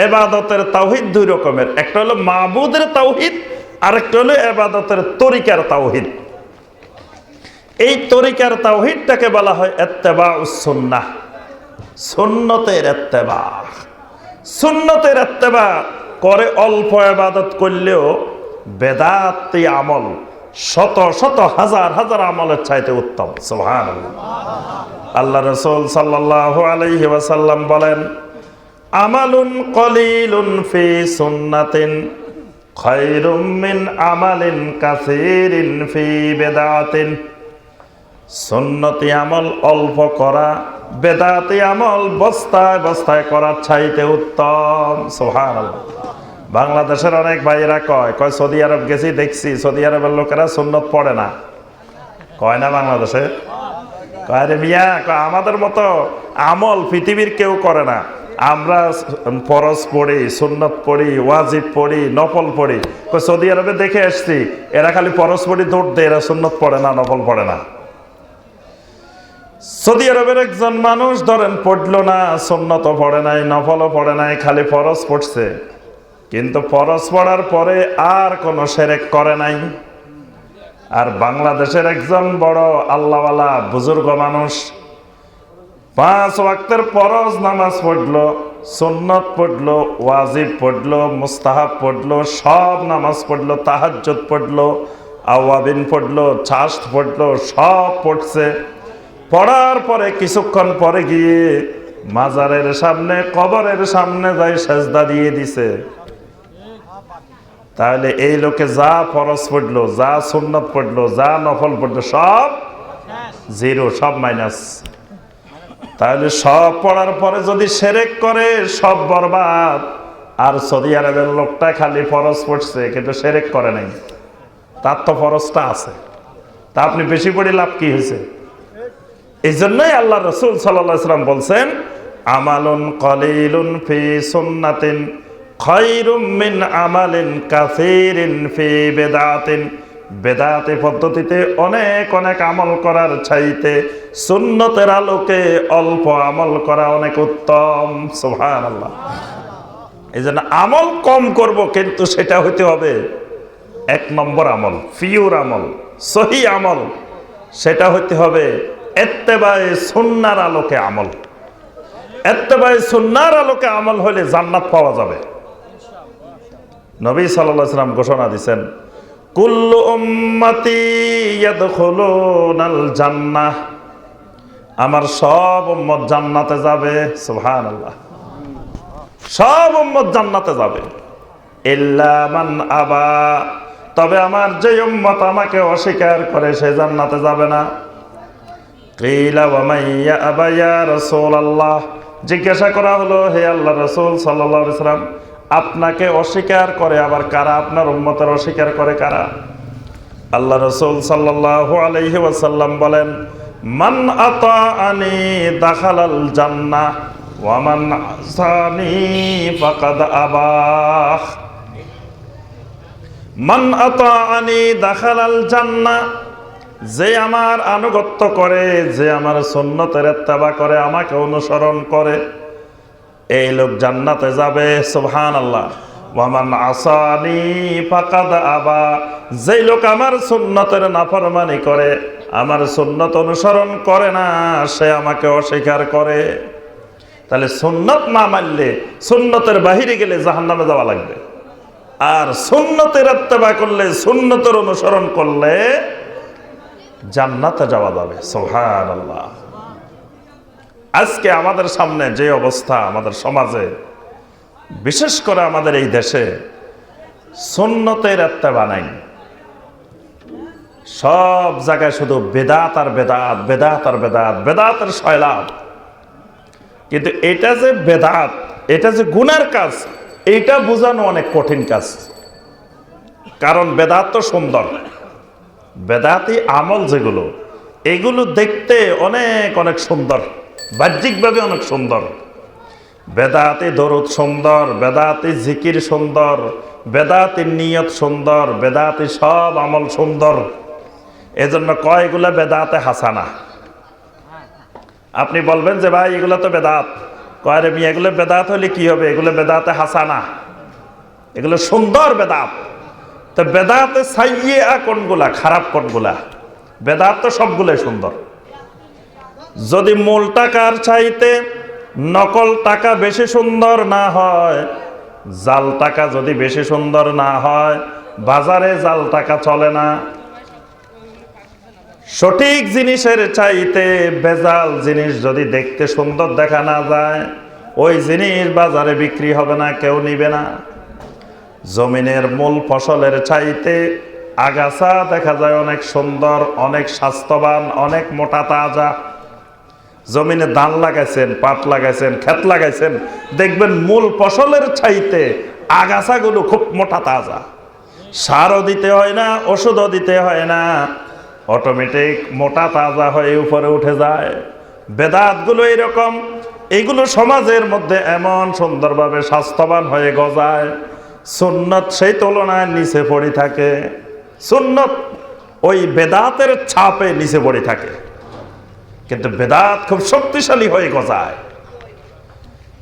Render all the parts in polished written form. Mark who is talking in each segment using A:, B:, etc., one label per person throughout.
A: ইবাদতের তাওহীদ দুই রকমের, একটা হলো মাবুদের তাওহীদ, আর একটা হলো ইবাদতের তরিকার তাওহীদ। এই তরিকার তাওহীদটাকে বলা হয় ইত্তেবাউস সুন্নাহ, সুন্নতের ইত্তেবা। সুন্নতের ইত্তেবা করে অল্প ইবাদত করলেও বেদাতি আমল শত শত হাজার হাজার আমলের চাইতে উত্তম। সুবহানাল্লাহ। আল্লাহ রাসূল সাল্লাল্লাহু আলাইহি ওয়াসাল্লাম বলেন, আমালুন কলিলুন ফি সুন্নাতিন খায়রুম মিন আমালিন কাসীরিন ফি বিদআতিন। সুন্নতি আমল অল্প করা বেদাতি আমল বস্তায় বস্তায় করার চাইতে উত্তম। সুবহানাল্লাহ। বাংলাদেশের অনেক ভাইয়েরা কয় সৌদি আরব গেছি, দেখছি সৌদি আরবের লোকেরা সুন্নত পড়ে না। কয় না বাংলাদেশে? কয় রে মিয়া, আমাদের মতো আমল পৃথিবীর কেউ করে না। আমরা ফরজ পড়ি, সুন্নত পড়ি, ওয়াজিব পড়ি, নফল পড়ি। সৌদি আরবে দেখে আসছি এরা খালি ফরজ পড়ি দৌড় দেয়, এরা সুন্নত পড়ে না, নফল পড়ে না। সৌদি আরবের একজন মানুষ ধরেন পড়লো না, সুন্নতও পড়ে নাই, নফলও পড়ে নাই, খালি ফরজ পড়ছে, কিন্তু ফরজ পড়ার পরে আর কোনো শিরক করে নাই। আর বাংলাদেশের একজন বড় আল্লাহওয়ালা বুজুর্গ মানুষ 5 ওয়াক্তের ফরজ নামাজ পড়লো, সুন্নত পড়লো, ওয়াজিব পড়লো, মুস্তাহাব পড়লো, সব নামাজ পড়লো, তাহাজ্জুদ পড়লো, আওয়াবিন পড়লো, চাশত পড়লো, সব পড়ছে। পড়ার পরে কিছুক্ষণ পরে গিয়ে মাজারের সামনে, কবরের সামনে যাই সেজদা দিয়ে দিছে। তাহলে এই লোকে যা ফরজ পড়লো, যা সুন্নত পড়লো, যা নফল পড়লো, সব জিরো, সব মাইনাস। তাহলে সব পড়ার পরে যদি শিরক করে সব বরবাদ। আর সৌদি আরবের লোকটা খালি ফরজ পড়ছে কিন্তু শিরক করে নাই, তার তো ফরজটা আছে, তা আপনি বেশি পড়ে লাভ কি হয়েছে? এই জন্যই আল্লাহ রাসূল সাল্লাল্লাহু আলাইহি ওয়াসাল্লাম বলছেন, আমালুন কলিলুন ফি সুন্নাতিন খায়রুম মিন আমালিন কাসীরিন ফি বিদআতিন। বেদাতি পদ্ধতিতে অনেক অনেক আমল করার চাইতে সুন্নতের আলোকে অল্প আমল করা অনেক উত্তম। সুবহানাল্লাহ। এই জন্য আমল কম করব, কিন্তু সেটা হইতে হবে 1 নম্বর আমল, পিওর আমল, সহি আমল। সেটা হইতে হবে ইত্তেবায়ে সুন্নাহর আলোকে আমল। ইত্তেবায়ে সুন্নাহর আলোকে আমল হলে জান্নাত পাওয়া যাবে। নবী সাল্লাল্লাহু আলাইহি ওয়াসাল্লাম ঘোষণা দিয়েছেন, কুল্লু উম্মতি ইয়াদখুলুনাল জান্নাহ। আমার সব উম্মত জান্নাতে যাবে। সুবহানাল্লাহ। সব উম্মত জান্নাতে যাবে, ইল্লা মান আবা। তবে আমার যে উম্মত আমাকে অস্বীকার করে সে জান্নাতে যাবে না। কিলা ওয়া মান ইয়াবা ইয়া রাসূলুল্লাহ। জিজ্ঞাসা করা হলো, হে আল্লাহর রাসূল সাল্লাল্লাহু আলাইহি ওয়াসাল্লাম, আপনাকে অস্বীকার করে আবার কারা? আপনার উম্মতের অস্বীকার করে কারা? আল্লাহ রাসূল সাল্লাল্লাহু আলাইহি ওয়াসাল্লাম বলেন, মান আতাআনি দাখালাল জান্নাহ ওয়া মান আসানি ফাকাদ আবাহ। মান আতাআনি দাখালাল জান্নাহ। যে আমার আনুগত্য করে, যে আমার সুন্নতের ইত্তেবা করে, আমাকে অনুসরণ করে, এই লোক জান্নাতে যাবে। সুবহানাল্লাহ। ওয়া মান আসানি ফাকাদ আবা। যে লোক আমার সুন্নতের নাফরমানি করে, আমার সুন্নত অনুসরণ করে না, সে আমাকে অস্বীকার করে। তাহলে সুন্নত না মানলে, সুন্নতের বাহিরে গেলে জাহান্নামে যাওয়া লাগবে। আর সুন্নতের ইত্তেবা করলে, সুন্নতের অনুসরণ করলে জান্নাতে যাওয়া যাবে। সুবহানাল্লাহ। আজকে আমাদের সামনে যে অবস্থা, আমাদের সমাজে, বিশেষ করে আমাদের এই দেশে, সুন্নতের ইত্তেবা নাই। সব জায়গায় শুধু বেদাত আর বেদাত, বেদাত আর বেদাত, বেদাতের সয়লাব। কিন্তু এটা যে বেদাত, এটা যে গুনার কাজ, এইটা বোঝানো অনেক কঠিন কাজ। কারণ বেদাত তো সুন্দর, বেদাতি আমল যেগুলো, এগুলো দেখতে অনেক অনেক সুন্দর, বাহ্যিকভাবে অনেক সুন্দর। বেদাতি দরুদ সুন্দর, বেদাতি জিকির সুন্দর, বেদাতি নিয়ত সুন্দর, বেদাতি সব আমল সুন্দর। এজন্য কয় এগুলা বেদাতে হাসানা। আপনি বলবেন যে ভাই এগুলা তো বেদাত, কয় রে মিয়া এগুলো বেদাত হলে কি হবে, এগুলো বেদাতে হাসানা, এগুলো সুন্দর বেদাত। তো বেদাতে সাইয়্যা কোনগুলা, খারাপ কোনগুলা? বেদাত তো সবগুলোই সুন্দর। যদি মূল টাকার চাইতে নকল টাকা বেশি সুন্দর না হয়, জাল টাকা যদি বেশি সুন্দর না হয়, বাজারে জাল টাকা চলে না। সঠিক জিনিসের চাইতে বেজাল জিনিস যদি দেখতে সুন্দর দেখা না যায়, ওই জিনিস বাজারে বিক্রি হবে না, কেউ নিবে না। জমিনের মূল ফসলের চাইতে আগাছা দেখা যায় অনেক সুন্দর, অনেক স্বাস্থ্যবান, অনেক মোটা তাজা। জমিনে ধান লাগাইছেন, পাট লাগাইছেন, ক্ষেত লাগাইছেন, দেখবেন মূল ফসলের চাইতে আগাছাগুলো খুব মোটা তাজা। সারও দিতে হয় না, ওষুধও দিতে হয় না, অটোমেটিক মোটা তাজা হয়ে উপরে উঠে যায়। বেদাতগুলো এরকম, এইগুলো সমাজের মধ্যে এমন সুন্দরভাবে স্বাস্থ্যবান হয়ে গজায়, সুন্নত সেই তুলনায় নিচে পড়ে থাকে। সুন্নত ওই বেদাতের ছাপে নিচে পড়ে থাকে, কিন্তু বেদাত খুব শক্তিশালী হয়ে গজায়।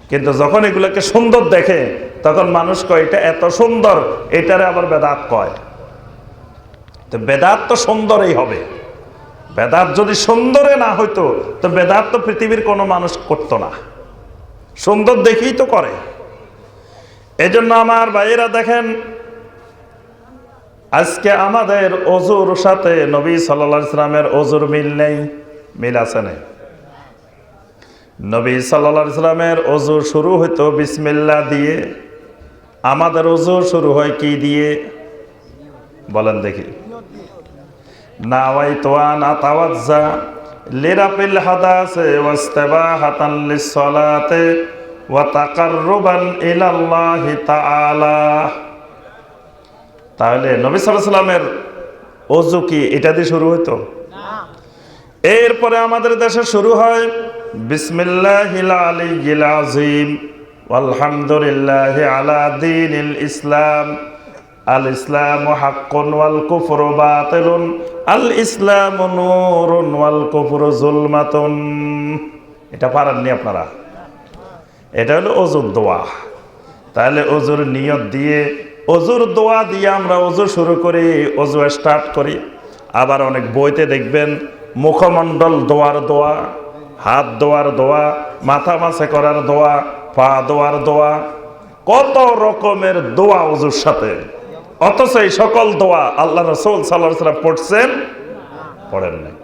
A: কিন্তু যখন এগুলোকে সুন্দর দেখে, তখন মানুষ কয় এটা এত সুন্দর, এটারে আবার বেদাত কয়। তো বেদাত তো সুন্দরই হবে। বেদাত যদি সুন্দরে না হইতো, তো বেদাত তো পৃথিবীর কোনো মানুষ করতো না, সুন্দর দেখেই তো করে। এজন্য আমার ভাইয়েরা দেখেন, আজকে আমাদের ওযুর সাথে নবী সাল্লাল্লাহু আলাইহি সাল্লামের ওযুর মিল নেই। মিল আছে না? নবী সাল্লাল্লাহু আলাইহি সাল্লামের ওযু শুরু হইতো বিসমিল্লাহ দিয়ে, আমাদের ওযু শুরু হয় কি দিয়ে বলেন দেখি? নাওয়াইতু আন আতাওয়াজ্জা লিরাফিল হাদাসে ওয়াস্তিবাহাতান লিস-সালাতে ওয়া তাকাররুবান ইলাল্লাহি তাআলা। তাহলে নবী সাল্লাল্লাহু আলাইহি সাল্লামের ওযু কি এটা দিয়ে শুরু হইতো? এরপরে আমাদের দেশে শুরু হয় বিসমিল্লাহিল আলিয়্যিল আযীম ওয়ালহামদুলিল্লাহি আলা দীনিল ইসলাম, আল ইসলামু হাক্কুন ওয়াল কুফরু বাতিলুন, আল ইসলামু নূরুন ওয়াল কুফরু যুলমাতুন। এটা পারেননি আপনারা? এটা হলো ওযুর দোয়া। তাহলে ওযুর নিয়ত দিয়ে, ওযুর দোয়া দিয়ে আমরা ওযু শুরু করি, ওযু স্টার্ট করি। আবার অনেক বইতে দেখবেন মুখমণ্ডল দোয়ার দোয়া, হাত দোয়ার দোয়া, মাথা মাসে করার দোয়া, পা দোয়ার দোয়া, কত রকমের দোয়া ওযুর সাথে। অথচ এই সকল দোয়া আল্লাহ রাসূল সাল্লাল্লাহু আলাইহি ওয়াসাল্লাম পড়ছেন? পড়েন নাই।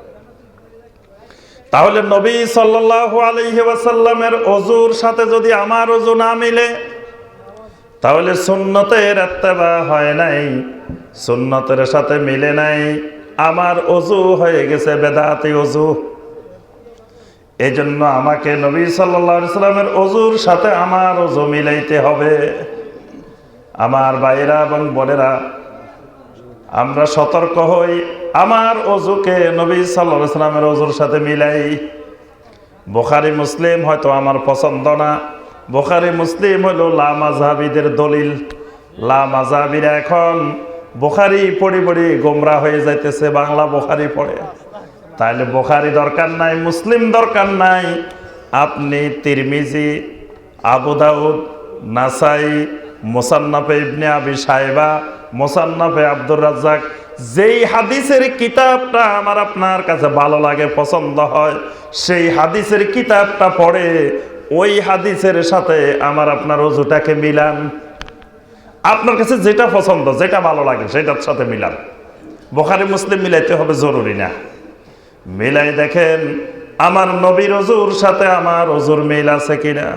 A: তাহলে নবী সাল্লাল্লাহু আলাইহি ওয়াসাল্লামের ওযুর সাথে যদি আমার ওযু না মিলে, তাহলে সুন্নতের ইত্তেবা হয় নাই, সুন্নতের সাথে মিলে নাই, আমার ওযু হয়ে গেছে বেদাতি ওযু। এজন্য আমাকে নবী সাল্লাল্লাহু আলাইহি ওয়াসাল্লামের ওযুর সাথে আমার ওযু মিলাইতে হবে। আমার ভাইয়েরা এবং বোনেরা, আমরা সতর্ক হই, আমার ওযুকে নবী সাল্লাল্লাহু আলাইহি ওয়াসাল্লামের ওযুর সাথে মিলাই। বুখারী মুসলিম হয়তো আমার পছন্দ না, বুখারী মুসলিম হলো লা মাযহাবীদের দলিল। লা মাযহাবীরা এখন বুখারী পড়ি পড়ি গোমরা হয়ে যাইতেছে, বাংলা বুখারী পড়ে। তাহলে বুখারী দরকার নাই, মুসলিম দরকার নাই, আপনি তিরমিজি, আবু দাউদ, নাসাই, মুসান্নাফে ইবনে আবি শায়বা, মুসান্নাফে আব্দুর রাজ্জাক, যেই হাদিসের কিতাবটা আমার আপনার কাছে ভালো লাগে, পছন্দ হয়, সেই হাদিসের কিতাবটা পড়ে ওই হাদিসের সাথে আমার আপনার ওযুটাকে মিলান। আপনার কাছে যেটা পছন্দ, যেটা ভালো লাগে, সেটার সাথে মিলান। বুখারী মুসলিম মিলাইতে হবে জরুরি না। মিলাই দেখেন আমার নবীর ওযুর সাথে আমার ওযুর মিল আছে কিনা।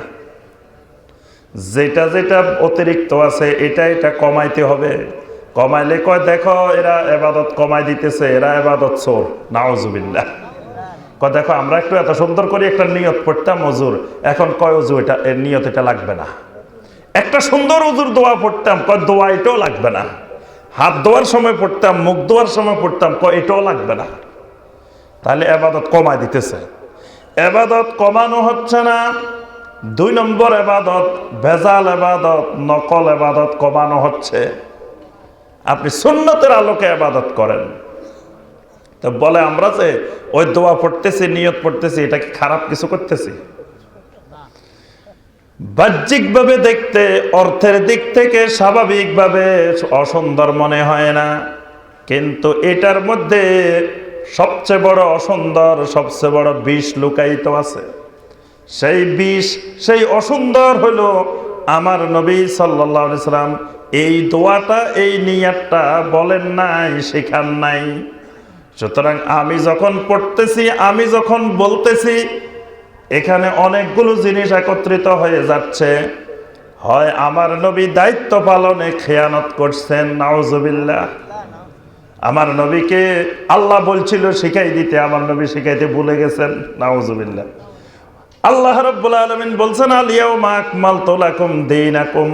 A: যেটা যেটা অতিরিক্ত আছে এটা এটা কমাইতে হবে। কমাইলে কয় দেখো এরা ইবাদত কমাই দিতেছে, এরা ইবাদত চোর, নাউজুবিল্লাহ। কয় দেখো আমরা একটু এত সুন্দর করে একটা নিয়ত পড়তাম ওযুর, এখন কয় ওযু এটা, এর নিয়ত এটা লাগবে না। একটা সুন্দর ওযুর দোয়া পড়তাম, কয় দোয়া এটাও লাগবে না। হাত ধোয়ার সময় পড়তাম, মুখ ধোয়ার সময় পড়তাম, কয় এটাও লাগবে না। তাহলে ইবাদত কমাই দিতেছে। ইবাদত কমানো হচ্ছে না। 2 নম্বর ইবাদত, ভেজাল ইবাদত, নকল ইবাদত কমানো হচ্ছে। আপনি সুন্নতের আলোকে ইবাদত করেন। তো বলে আমরা যে ওই দোয়া পড়তেছি, নিয়ত পড়তেছি, এটা কি খারাপ কিছু করতেছি? বাহ্যিকভাবে দেখতে অর্থের দিক থেকে স্বাভাবিকভাবে অসুন্দর মনে হয় না, কিন্তু এটার মধ্যে সবচেয়ে বড় অসুন্দর, সবচেয়ে বড় বিষ লুকায়িত আছে। সেই বিষ, সেই অসুন্দর হলো আমার নবী সাল্লাল্লাহু আলাইহি সাল্লাম এই দোয়াটা, এই নিয়াতটা বলেন নাই, শেখান নাই। সুতরাং আমি যখন পড়তেছি, আমি যখন বলতেছি, এখানে অনেকগুলো জিনিস একত্রিত হয়ে যাচ্ছে। হয় আমার নবী দায়িত্ব পালনে খেয়ানত করছেন, নাউজুবিল্লাহ। আমার নবীকে আল্লাহ বলছিল শিখাই দিতে, আমার নবী শিখাইতে ভুলে গেছেন, নাউজুবিল্লাহ। আল্লাহ রাব্বুল আলামিন বলছেন, আল ইয়াউমা আকমালতু লাকুম দীনাকুম,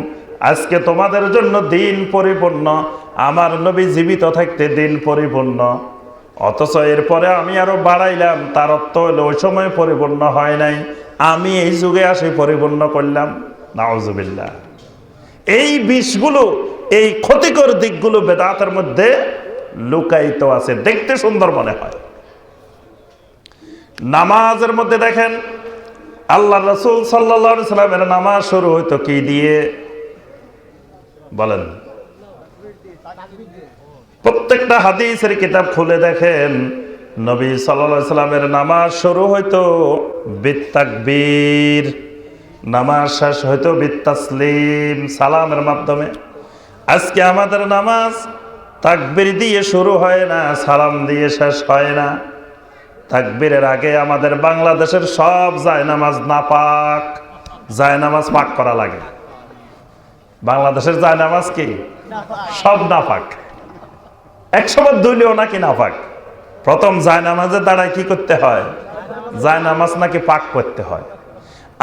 A: আজকে তোমাদের জন্য দিন পরিপূর্ণ। আমার নবী জীবিত থাকতে দিন পরিপূর্ণ, অথচ এরপরে আমি আরো বাড়াইলাম। তার অর্থ হলো ওই সময় পরিপূর্ণ হয় নাই, আমি এই যুগে আসি পরিপূর্ণ করলাম, নাউজুবিল্লাহ। এই বিষগুলো, এই ক্ষতিকর দিকগুলো বেদাতের মধ্যে লুকায়িত আছে, দেখতে সুন্দর মনে হয়। নামাজের মধ্যে দেখেন, আল্লাহ রাসূল সাল্লাল্লাহু আলাইহি সাল্লামের নামাজ শুরু হইতো কি দিয়ে বলেন? প্রত্যেকটা হাদিসের কিতাব খুলে দেখেন, নবী সাল্লাল্লাহু আলাইহি সাল্লামের নামাজ শুরু হইতো বিত্তাকবীর, নামাজ শেষ হইতো বিত্তাসলিম, সালামের মাধ্যমে। আজকে আমাদের নামাজ তাকবীর দিয়ে শুরু হয় না, সালাম দিয়ে শেষ হয় না। তাকবীরের আগে আমাদের বাংলাদেশের সব জায়নামাজ নাপাক, জায়নামাজ পাক করা লাগে। বাংলাদেশের জায়নামাজ কি সব নাপাক, 100 বার ধুইলেও নাকি নাপাক। প্রথম জায়নামাজে দাঁড়ায় কি করতে হয়? জায়নামাজ নাকি পাক করতে হয়।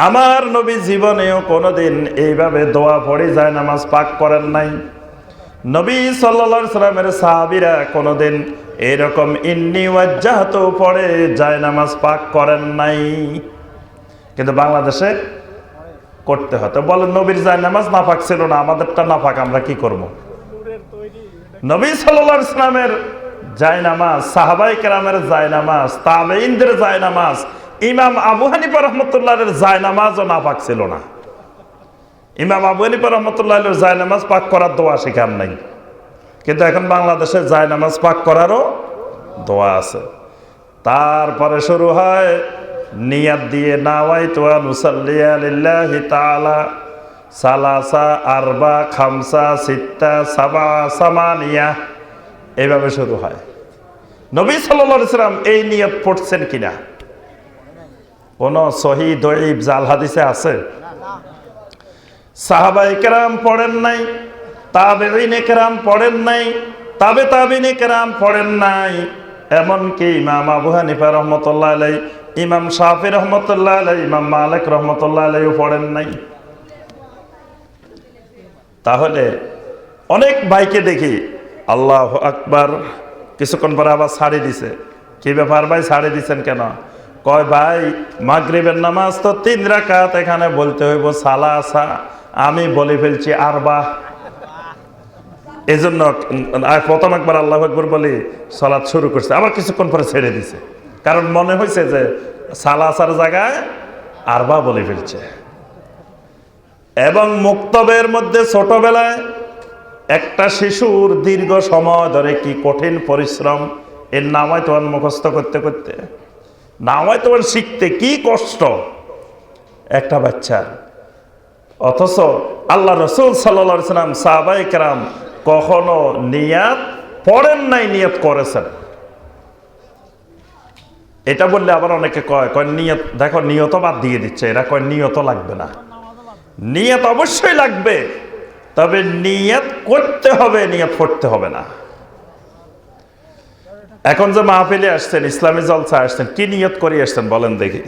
A: আমার নবী জীবনেও কোনোদিন এইভাবে দোয়া পড়ে জায়নামাজ পাক করেন নাই। নবী সাল্লাল্লাহু আলাইহি সাল্লামের সাহাবীরা কোনোদিন এরকম ইন্নী ওয়াজ্জাহতু পড়ে জায়নামাজ পাক করেন নাই, কিন্তু বাংলাদেশে করতে হতো। বলেন নবীর জায়নামাজ নাপাক ছিল না, আমাদেরটা নাপাক, আমরা কি করব? নবী সাল্লাল্লাহু আলাইহি সাল্লামের জায়নামাজ, সাহাবায়ে কেরামের জায়নামাজ, তাবেঈনদের জায়নামাজ, ইমাম আবু হানিফা রাহমাতুল্লাহর জায়নামাজও নাপাক ছিল না। ইমাম আবু হানিফা রাহমাতুল্লাহর জায়নামাজ পাক করার দোয়া শেখান নাই, কিন্তু এখন বাংলাদেশে জায়নামাজ পাক করারও দোয়া আছে। তারপরে শুরু হয় নিয়াত দিয়ে, নাওয়াইতু আন উসাল্লিয়া লিল্লাহি তাআলা সালাসা আরবা খামসা সিত্তা সাবা সামানিয়া, এইভাবে শুরু হয়। নবী সাল্লাল্লাহু আলাইহি সাল্লাম এই নিয়ত পড়ছেন কিনা কোন সহিহ দঈফ জাল হাদিসে আছে? সাহাবায়ে কেরাম পড়েন নাই, তাবেঈনে কেরাম পড়েন নাই, তাবেঈনে কেরাম পড়েন নাই, এমনকি ইমাম আবু হানিফা রাহমাতুল্লাহ আলাইহি, ইমাম শাফি রাহমাতুল্লাহ আলাইহি, ইমাম মালিক রাহমাতুল্লাহ আলাইহি পড়েন নাই। তাহলে অনেক ভাইকে দেখি আল্লাহু আকবার, কিছুক্ষণ পরে আবার ছাড়ি দিছে। কি ব্যাপার ভাই, ছাড়ি দিছেন কেন? কয় ভাই মাগরিবের নামাজ তো 3 রাকাত, এখানে বলতে হইব সালাসা, আমি বলে ফেলছি আরবা, এজন্য প্রথম একবার আল্লাহু আকবার বলি সালাত শুরু করছে, আবার কিছুক্ষণ পরে ছেড়ে দিছে, কারণ মনে হয়েছে যে সালাসার জায়গায় আরবা বলে ফেলছে। এবং মুক্তবের মধ্যে ছোটবেলায় একটা শিশুর দীর্ঘ সময় ধরে কি কঠিন পরিশ্রম, এর নামায় তোমার মুখস্থ করতে করতে, নামায় তোমার শিখতে কি কষ্ট একটা বাচ্চার। অথচ আল্লাহ রাসূল সাল্লাল্লাহু আলাইহি সাল্লাম, সাহাবায়ে কেরাম কখনো নিয়াত পড়েন নাই, নিয়ত করেছেন। এটা বললে আবার অনেকে কয় নিয়ত, দেখো নিয়ত বাদ দিয়ে দিচ্ছে, এরা কয় নিয়ত লাগবে না। নিয়ত অবশ্যই লাগবে, তবে নিয়ত করতে হবে, নিয়ত পড়তে হবে না। এখন যে মাহফিলে আসছেন, ইসলামী জলসা আসছেন, কি নিয়ত করে আসছেন বলেন দেখি?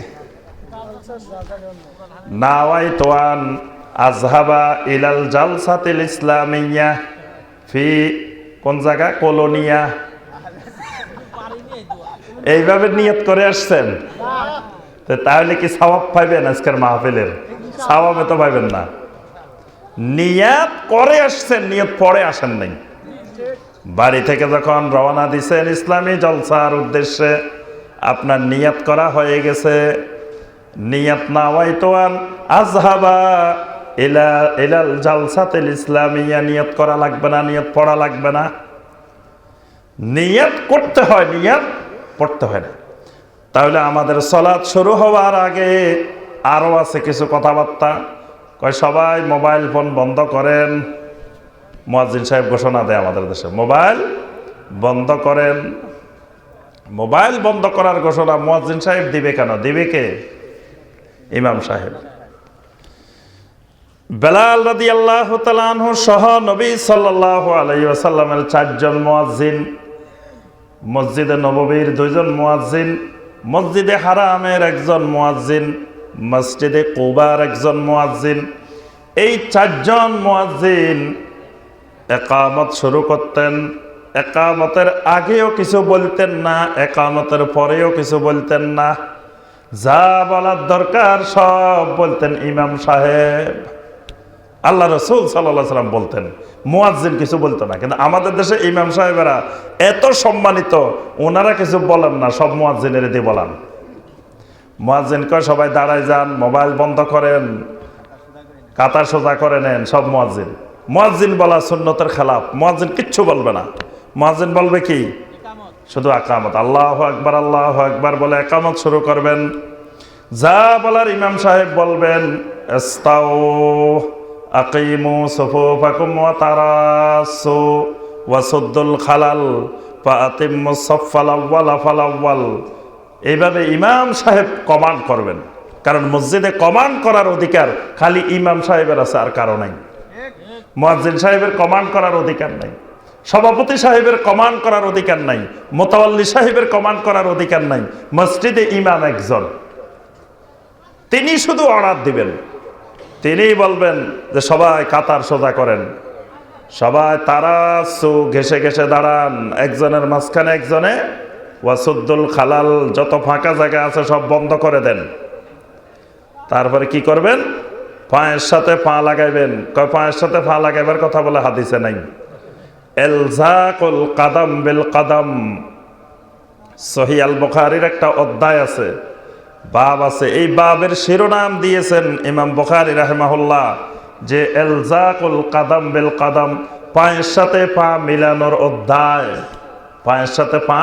A: নাওয়াইতু আন আযহাবা ইলাল জালসাতিল ইসলামিয়্যা ফি, কোন জায়গা? কলোনিয়া। এইভাবে নিয়ত করে আসছেন, তাহলে কি সওয়াব পাইবেন আজকের মাহফিলের? সওয়াবে তো পাইবেন না। নিয়ত করে আসছেন, নিয়ত পড়ে আসেন নাই। বাড়ি থেকে যখন রওনা দিছেন ইসলামী জলসার উদ্দেশ্যে, আপনার নিয়ত করা হয়ে গেছে, নিয়াত নাওয়াইতু আন আযহাবা ইলাল জালসাতিল ইসলামিয়া, নিয়াত করা লাগবে না, নিয়াত পড়া লাগবে না। নিয়াত করতে হয়, নিয়াত পড়তে হয় না। তাহলে আমাদের সালাত শুরু হওয়ার আগে আরো আছে কিছু কথাবার্তা। কয় সবাই মোবাইল ফোন বন্ধ করেন। মুয়াজ্জিন সাহেব ঘোষণা দেয় আমাদের দেশে, মোবাইল বন্ধ করেন। মোবাইল বন্ধ করার ঘোষণা মুয়াজ্জিন সাহেব দিবে কেন? দিবে কে? ইমাম সাহেব। বেলাল রাদিয়াল্লাহু তাআলা আনহু সহ নবী সাল্লাল্লাহু আলাইহি ওয়াসাল্লামের 4 জন মুয়াজ্জিন, মসজিদে নববীর 2 জন মুয়াজ্জিন, মসজিদে হারামের 1 জন মুয়াজ্জিন, মসজিদে কুবার 1 জন মুয়াজ্জিন। এই 4 জন মুয়াজ্জিন ইকামত শুরু করতেন। ইকামতের আগেও কিছু বলতেন না, ইকামতের পরেও কিছু বলতেন না। যা বলার দরকার সব বলতেন ইমাম সাহেব। আল্লাহ রাসূল সাল্লাল্লাহু আলাইহি ওয়াসাল্লাম বলতেন, মুয়াজ্জিন কিছু বলতো না। কিন্তু আমাদের দেশে ইমাম সাহেবেরা এত সম্মানিত, ওনারা কিছু বলেন না, সব মুয়াজ্জিনের দিয়ে বলান। মুয়াজ্জিন কয় সবাই দাঁড়ায় যান, মোবাইল বন্ধ করেন, কাতার সোজা করে নেন, সব মুয়াজ্জিন। মুয়াজ্জিন বলা সুন্নতের খেলাফ, মুয়াজ্জিন কিচ্ছু বলবে না। মুয়াজ্জিন বলবে কি? শুধু আকামত, আল্লাহু আকবার আল্লাহু আকবার বলে একামত শুরু করবেন। যা বলার ইমাম সাহেব বলবেন, ইস্তাউ আকিমু সুফুফাকুম ওয়া তারাসু ওয়াসুদ্দুল খালাল ফাআতিম্মুস সাফফাল আউওয়ালা ফাল আউওয়াল। এইভাবে ইমাম সাহেব কমান্ড করবেন, কারণ মসজিদে কমান্ড করার অধিকার খালি ইমাম সাহেবের আছে, আর কারো নাই। মুয়াজ্জিন সাহেবের কমান্ড করার অধিকার নাই, সভাপতি সাহেবের কমান্ড করার অধিকার নাই, মুতাওয়াল্লি সাহেবের কমান্ড করার অধিকার নাই। মসজিদে ইমাম একজন, তিনি শুধু অর্ডার দিবেন। তিনি বলবেন যে সবাই কাতার সোজা করেন, সবাই তারাসু ঘেসে ঘেসে দাঁড়ান, একজনের মাঝখানে একজনে, ওয়াসুদ্দুল খালাল যত ফাঁকা জায়গা আছে সব বন্ধ করে দেন। তারপরে কি করবেন? পায়ের সাথে পা লাগাইবেন। কয় পায়ের সাথে পা লাগাইবার কথা বলে হাদিসে নাই। এলজাকুল কাদাম বিল কাদাম, সহিহ আল বুখারীর একটা অধ্যায় আছে, বাব আছে। এই বাবের শিরোনাম দিয়েছেন ইমাম বুখারী রাহিমাহুল্লাহ যে এলজাকুল কাদাম বিল কাদাম, পায়ের সাথে পা মিলানোর অধ্যায়। পায়ের সাথে পা,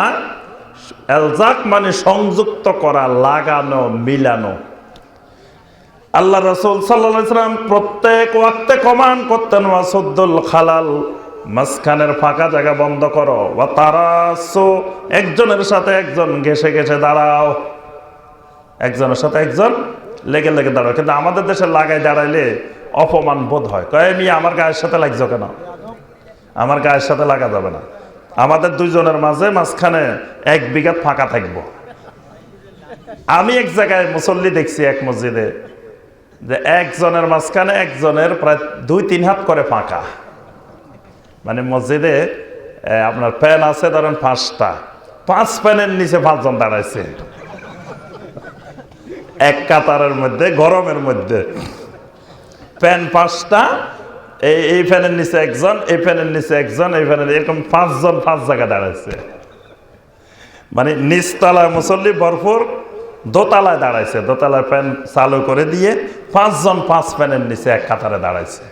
A: এলজাক মানে সংযুক্ত করা, লাগানো, মিলানো। আল্লাহ রাসূল সাল্লাল্লাহু আলাইহি ওয়াসাল্লাম প্রত্যেক ওয়াক্তে কমান্ড করতেন, ওয়াসুদ্দুল খালাল, মাঝখানের ফাঁকা জায়গা বন্ধ করো, ওয়া তারাসু, একজনের সাথে একজন ঘেসে ঘেসে দাঁড়াও, একজনের সাথে একজন লেগে লেগে দাঁড়াও। কিন্তু আমাদের দেশে লাগাই দাঁড়াইলে অপমান বোধ হয়, কয় আমি আমার গায়ের সাথে লাগছো কেন? আমার গায়ের সাথে লাগা যাবে না। আমাদের 2 জনের মাঝে মাঝখানে 1 বিঘা ফাঁকা থাকবো। আমি এক জায়গায় মুসল্লি দেখছি এক মসজিদে, যে একজনের মাঝখানে একজনের প্রায় 2-3 হাত করে ফাঁকা। মানে মসজিদে আপনার ফ্যান আছে ধরেন 5টা, 5 ফ্যানের নিচে 5 জন দাঁড়াইছে এক কাতারের মধ্যে, গরমের মধ্যে। ফ্যান 5টা, এই ফ্যানের নিচে একজন, এই ফ্যানের নিচে একজন, এই ফ্যানের, এরকম 5 জন 5 জায়গায় দাঁড়াইছে। মানে নিচতলায় মুসল্লি ভরপুর, দোতলায় দাঁড়াইছে, দোতলায় ফ্যান চালু করে দিয়ে 5 জন 5 ফ্যানের নিচে এক কাতারে দাঁড়াইছে।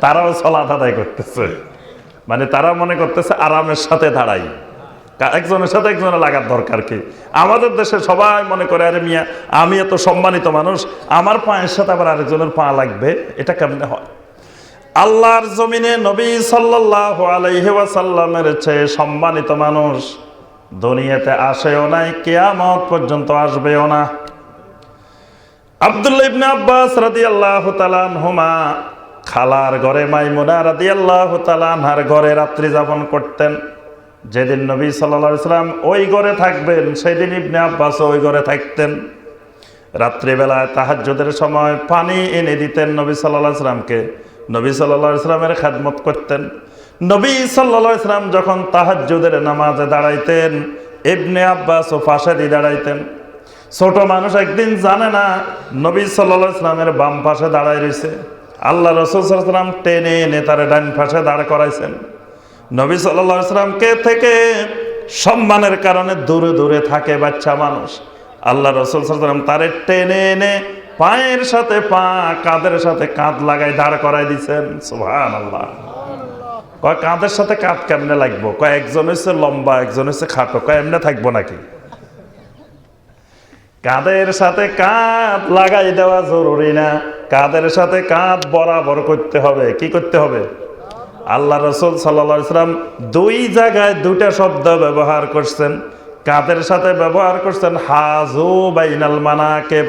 A: তারাও সালাত আদায় করতেছে, মানে তারা মনে করতেছে আরামের সাথে দাঁড়াই, একজনের সাথে একজনের লাগার দরকার কি? আমাদের দেশে সবাই মনে করে আরে মিয়া আমি এত সম্মানিত মানুষ, আমার পায়ের সাথে আবার আরেকজনের পা লাগবে, এটা কেমনে হয়? আল্লাহর জমিনে নবী সাল্লাল্লাহু আলাইহি ওয়াসাল্লামের চেয়ে সম্মানিত মানুষ দুনিয়াতে আসেও নাই, কিয়ামত পর্যন্ত আসবেও না। আব্দুল্লাহ ইবনে আব্বাস রাদিয়াল্লাহু তাআলা আনহুমা খালার ঘরে মাইমুনা রাদিয়াল্লাহু তাআলা আনহার ঘরে রাত্রি যাপন করতেন। যেদিন নবী সাল্লাল্লাহু আলাইহি ওয়াসাল্লাম ওই ঘরে থাকবেন, সেদিন ইবনে আব্বাস ওই ঘরে থাকতেন। রাত্রিবেলায় তাহাজ্জুদের সময় পানি এনে দিতেন নবী সাল্লাল্লাহু আলাইহি ওয়াসাল্লামকে, নবী সাল্লাল্লাহু আলাইহি ওয়াসাল্লামের খেদমত করতেন। নবী সাল্লাল্লাহু আলাইহি ওয়াসাল্লাম যখন তাহাজ্জুদের নামাজে দাঁড়াইতেন, ইবনে আব্বাস ও পাশে দিয়ে দাঁড়াইতেন। ছোট মানুষ একদিন জানে না নবী সাল্লাল্লাহু আলাইহি ওয়াসাল্লামের বাম পাশে দাঁড়াই রয়েছে। আল্লাহ রাসূল সাল্লাল্লাহু আলাইহি ওয়াসাল্লাম টেনে এনে তার ডান পাশে দাঁড় করাইছেন। নবী সাল্লাল্লাহু আলাইহি ওয়াসাল্লামকে থেকে সম্মানের কারণে দূরে দূরে থাকে বাচ্চা মানুষ। আল্লাহ রাসূল সাল্লাল্লাহু আলাইহি ওয়াসাল্লাম তারে টেনে এনে পায়ের সাথে পা, কাঁধের সাথে কাঁধ লাগাই দাঁড় করাই দিয়েছেন। সুবহানাল্লাহ। কয় কাঁধের সাথে কাঁধ কেমনে লাগবো? কয় একজন হচ্ছে লম্বা, একজন হচ্ছে খাটো। কয় এমনি থাকবো নাকি? কাঁধের সাথে কাঁধ লাগাই দেওয়া জরুরি না, কাঁধের সাথে কাঁধ বরাবর করতে হবে। কি করতে হবে? আল্লাহ রাসূল সাল্লাল্লাহু আলাইহি ওয়াসাল্লাম দুই জায়গায় দুইটা শব্দ ব্যবহার করছেন। কাঁধের সাথে ব্যবহার করছেন হাজু বাইনাল মানাকিব।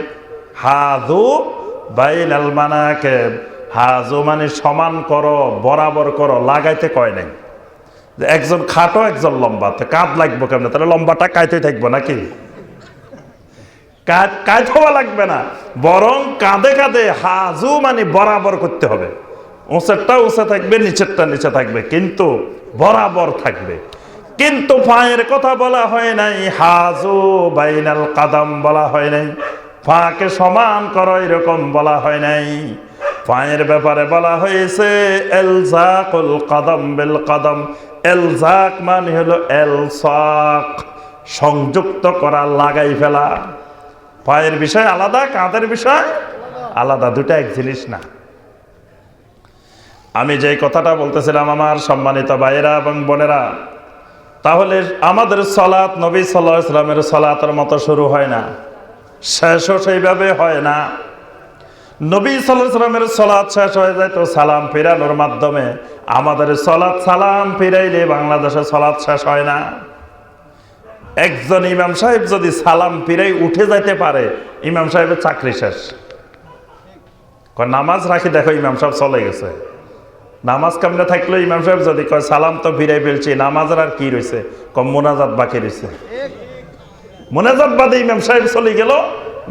A: হাজু বাইনাল মানাকিব, হাজু মানে সমান করো, বরাবর করো, লাগাইতে কয় নাই। একজন খাটো একজন লম্বা, তো কাঁধ লাগবো কেমনে? তাহলে লম্বাটা কাইতেই থাকবো নাকি? কাঁধ হওয়া লাগবে না, বরং কাঁধে কাঁধে হাজু মানে বরাবর করতে হবে। উঁচেরটা উঁচে থাকবে, নিচেরটা নিচে থাকবে, কিন্তু বরাবর থাকবে। কিন্তু পায়ের কথা বলা হয় নাই, হাজু বাইনাল কাদাম বলা হয় নাই, পাকে সমান করো এরকম বলা হয় নাই। পায়ের ব্যাপারে বলা হয়েছে এলজাকুল কাদাম বিল কাদাম। এলজাক মানে হলো এলসাক, সংযুক্ত করা, লাগাই ফেলা। পায়ের বিষয় আলাদা, কাঁধের বিষয় আলাদা, দুটা এক জিনিস না। আমি যে কথাটা বলতেছিলাম আমার সম্মানিত ভাইয়েরা এবং বোনেরা, তাহলে আমাদের সালাত নবী সাল্লাল্লাহু আলাইহি ওয়াসাল্লামের সালাতের মতো শুরু হয় না, শেষও সেইভাবে হয় না। নবী সাল্লাল্লাহু আলাইহি ওয়াসাল্লামের সালাত শেষ হয়ে যায় তো সালাম ফিরানোর মাধ্যমে। আমাদের সালাত সালাম ফিরাইলে বাংলাদেশে সালাত শেষ হয় না। একজন ইমাম সাহেব যদি সালাম ফিরাই উঠে যাইতে পারে, ইমাম সাহেবের চাকরি শেষ। নামাজ রাখি, দেখো ইমাম সাহেব চলে গেছে। নামাজ কেমনে থাকলো? ইমাম সাহেব যদি কয় সালাম তো ফিরাই ফেলছি, নামাজের আর কি রয়েছে? কম মোনাজাত বাকি রয়েছে। মোনাজাত বাদে ইমাম সাহেব চলে গেল,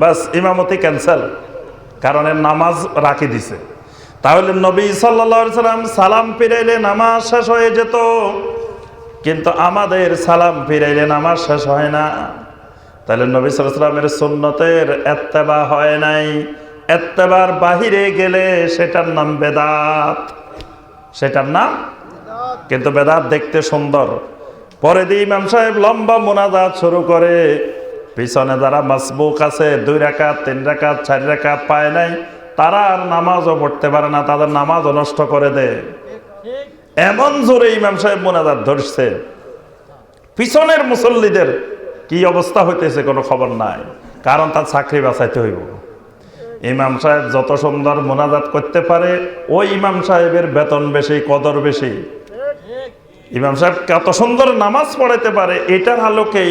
A: বাস ইমামতি ক্যান্সেল, কারণ নামাজ রাখি দিছে। তাহলে নবী সাল্লাল্লাহু আলাইহি ওয়াসাল্লাম সালাম ফিরাইলে নামাজ শেষ হয়ে যেত, কিন্তু আমাদের সালাম ফিরাইলে নামাজ শেষ হয় না। তাহলে নবী সাল্লাল্লাহু আলাইহি ওয়াসাল্লামের সুন্নতের ইত্তেবা হয় নাই। ইত্তেবার বাহিরে গেলে সেটার নাম বেদাত, সেটার নাম। কিন্তু বেদাত দেখতে সুন্দর। পরে দিয়ে ইমাম সাহেব লম্বা মোনাজাত শুরু করে, পিছনে যারা মাসবুক আছে 2 রাকাত 3 রাকাত 4 রাকাত পায় নাই, তারা আর নামাজও পড়তে পারে না, তাদের নামাজও নষ্ট করে দেয়। এমন জোরে ইমাম সাহেব মোনাজাত ধরছে, পিছনের মুসল্লিদের কি অবস্থা হইতেছে কোনো খবর নাই, কারণ তার চাকরি বাঁচাইতে হইব। ইমাম সাহেব যত সুন্দর মোনাজাত করতে পারে, ওই ইমাম সাহেবের বেতন বেশি, কদর বেশি। ইমাম সাহেব কত সুন্দর নামাজ পড়াইতে পারে, এটার আলোকে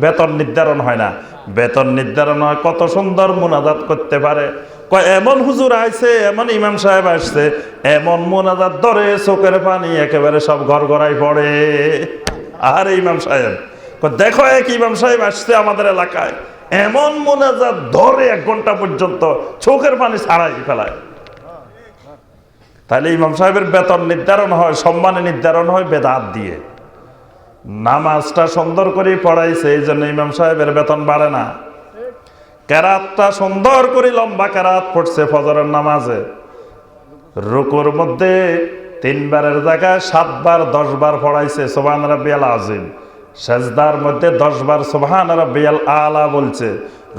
A: বেতন নির্ধারণ হয় না। বেতন নির্ধারণ হয় কত সুন্দর মোনাজাত করতে পারে। এমন হুজুর আইছে, এমন ইমাম সাহেব আসছে, এমন মোনাজাত ধরে চোখের পানি একেবারে সব গড়গড়াই পড়ে। আর ইমাম সাহেব দেখো, এক ইমাম সাহেব আসছে আমাদের এলাকায়, এমন মোনাজাত ধরে 1 ঘন্টা পর্যন্ত চোখের পানি ছাড়াই ফেলায়। তাহলে ইমাম সাহেবের বেতন নির্ধারণ হয়, সম্মানে নির্ধারণ হয় বেদাত দিয়ে। নামাজটা সুন্দর করে পড়াইছে, এই জন্য ইমাম সাহেবের বেতন বাড়ে না। কেরাতটা সুন্দর করে লম্বা কেরাত পড়ছে ফজরের নামাজে, রুকুর মধ্যে 3 বারের জায়গায় 7 বার 10 বার পড়াইছে সুবহান রাব্বিয়াল আযীম। সেজদার মধ্যে 10 বার সুবহান রাব্বিয়াল আলা বলছে।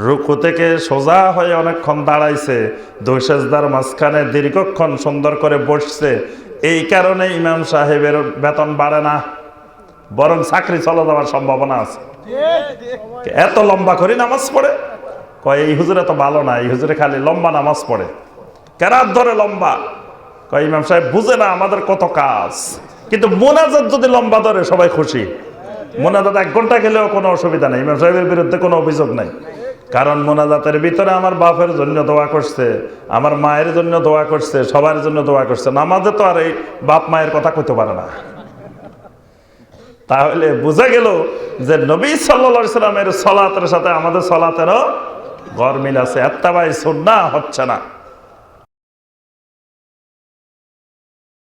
A: রুকু থেকে সোজা হয়ে অনেকক্ষণ দাঁড়াইছে, 2 সেজদার মাঝখানে দীর্ঘক্ষণ সুন্দর করে বসছে। এই কারণে ইমাম সাহেবের বেতন বাড়ে না, বরং চাকরি চলে যাওয়ার সম্ভাবনা আছে। এত লম্বা করে নামাজ পড়ে, কয় এই হুজুরে তো ভালো না, এই হুজুরে খালি লম্বা নামাজ পড়ে, কেরাত ধরে লম্বা। কয় ইমাম সাহেব বুঝে না আমাদের কত কাজ। কিন্তু মোনাজাত যদি লম্বা ধরে সবাই খুশি। মোনাজাত 1 ঘন্টা গেলেও কোনো অসুবিধা নেই, ইমাম সাহেবের বিরুদ্ধে কোনো অভিযোগ নাই। কারণ মোনাজাতের ভিতরে আমার বাপের জন্য দোয়া করছে, আমার মায়ের জন্য দোয়া করছে, সবার জন্য দোয়া করছে। নামাজে তো আর এই বাপ মায়ের কথা কইতে পারে না। তাহলে বোঝা গেল যে নবী সাল্লাল্লাহু আলাইহি ওয়াসাল্লামের সালাতের সাথে আমাদের সালাতেরও গরমিল আছে। ইত্তেবায়ে সুন্নাহ হচ্ছে না।